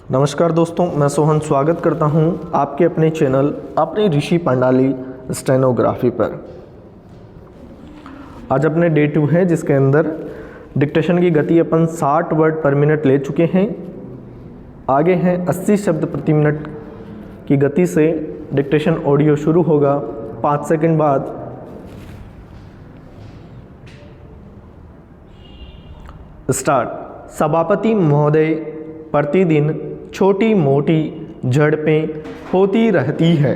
नमस्कार दोस्तों, मैं सोहन स्वागत करता हूं आपके अपने चैनल अपने ऋषि पंडाली स्टेनोग्राफी पर। आज अपने डे 2 है जिसके अंदर डिक्टेशन की गति अपन 60 वर्ड पर मिनट ले चुके हैं। आगे हैं 80 शब्द प्रति मिनट की गति से डिक्टेशन ऑडियो शुरू होगा 5 सेकंड बाद। स्टार्ट। सभापति महोदय, प्रतिदिन छोटी मोटी झड़पें होती रहती है।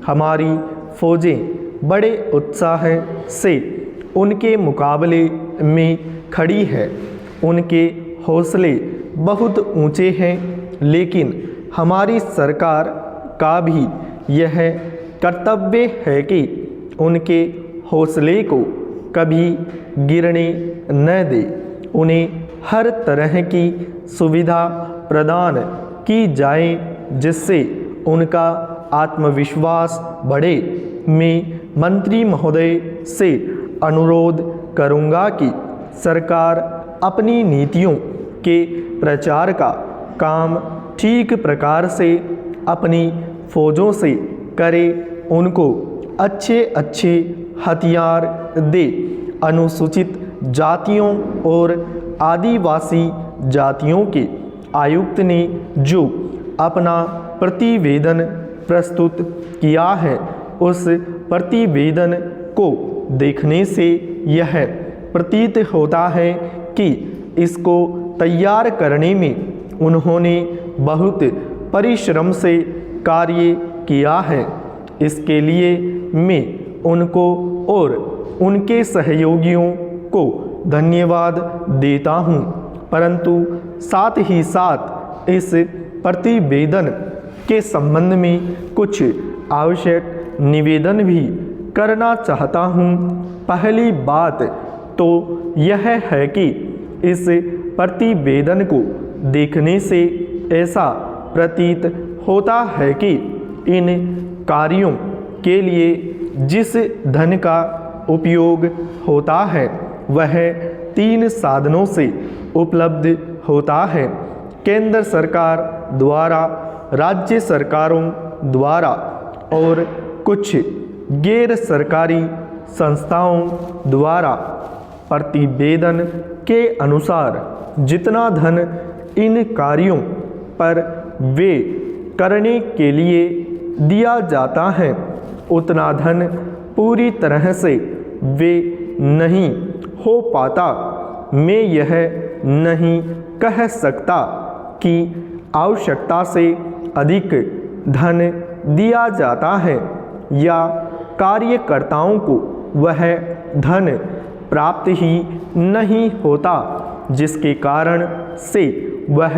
हमारी फौजें बड़े उत्साह से उनके मुकाबले में खड़ी है। उनके हौसले बहुत ऊंचे हैं, लेकिन हमारी सरकार का भी यह कर्तव्य है कि उनके हौसले को कभी गिरने न दे। उन्हें हर तरह की सुविधा प्रदान की जाए जिससे उनका आत्मविश्वास बढ़े। मैं मंत्री महोदय से अनुरोध करूंगा कि सरकार अपनी नीतियों के प्रचार का काम ठीक प्रकार से अपनी फौजों से करे। उनको अच्छे अच्छे हथियार दे। अनुसूचित जातियों और आदिवासी जातियों के आयुक्त ने जो अपना प्रतिवेदन प्रस्तुत किया है, उस प्रतिवेदन को देखने से यह प्रतीत होता है कि इसको तैयार करने में उन्होंने बहुत परिश्रम से कार्य किया है। इसके लिए मैं उनको और उनके सहयोगियों को धन्यवाद देता हूँ, परंतु साथ ही साथ इस प्रतिवेदन के संबंध में कुछ आवश्यक निवेदन भी करना चाहता हूँ। पहली बात तो यह है कि इस प्रतिवेदन को देखने से ऐसा प्रतीत होता है कि इन कार्यों के लिए जिस धन का उपयोग होता है वह 3 साधनों से उपलब्ध होता है। केंद्र सरकार द्वारा, राज्य सरकारों द्वारा और कुछ गैर सरकारी संस्थाओं द्वारा। प्रतिवेदन के अनुसार जितना धन इन कार्यों पर व्यय करने के लिए दिया जाता है, उतना धन पूरी तरह से व्यय नहीं हो पाता। मैं यह नहीं कह सकता कि आवश्यकता से अधिक धन दिया जाता है या कार्यकर्ताओं को वह धन प्राप्त ही नहीं होता, जिसके कारण से वह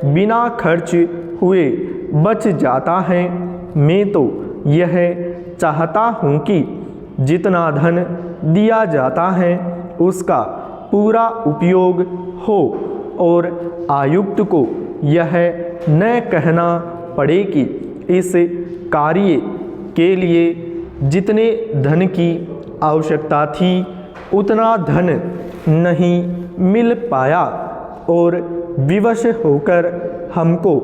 बिना खर्च हुए बच जाता है। मैं तो यह चाहता हूँ कि जितना धन दिया जाता है उसका पूरा उपयोग हो और आयुक्त को यह न कहना पड़े कि इस कार्य के लिए जितने धन की आवश्यकता थी उतना धन नहीं मिल पाया और विवश होकर हमको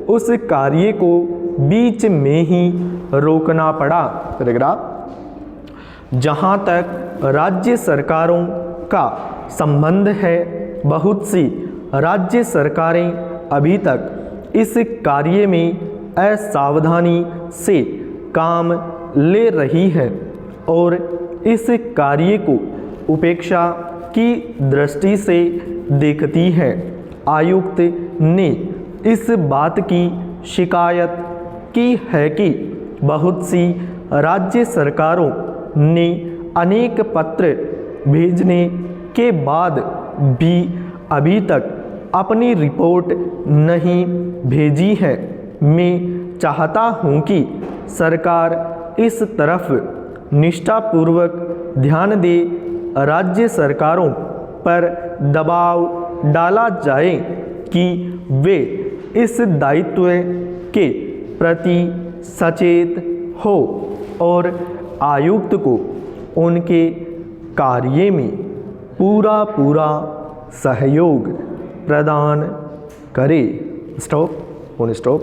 उस कार्य को बीच में ही रोकना पड़ा। जहाँ तक राज्य सरकारों का संबंध है, बहुत सी राज्य सरकारें अभी तक इस कार्य में असावधानी से काम ले रही है और इस कार्य को उपेक्षा की दृष्टि से देखती है। आयुक्त ने इस बात की शिकायत की है कि बहुत सी राज्य सरकारों ने अनेक पत्र भेजने के बाद भी अभी तक अपनी रिपोर्ट नहीं भेजी है। मैं चाहता हूँ कि सरकार इस तरफ निष्ठापूर्वक ध्यान दे। राज्य सरकारों पर दबाव डाला जाए कि वे इस दायित्व के प्रति सचेत हो और आयुक्त को उनके कार्य में पूरा सहयोग प्रदान करे। स्टॉप। Phone stop.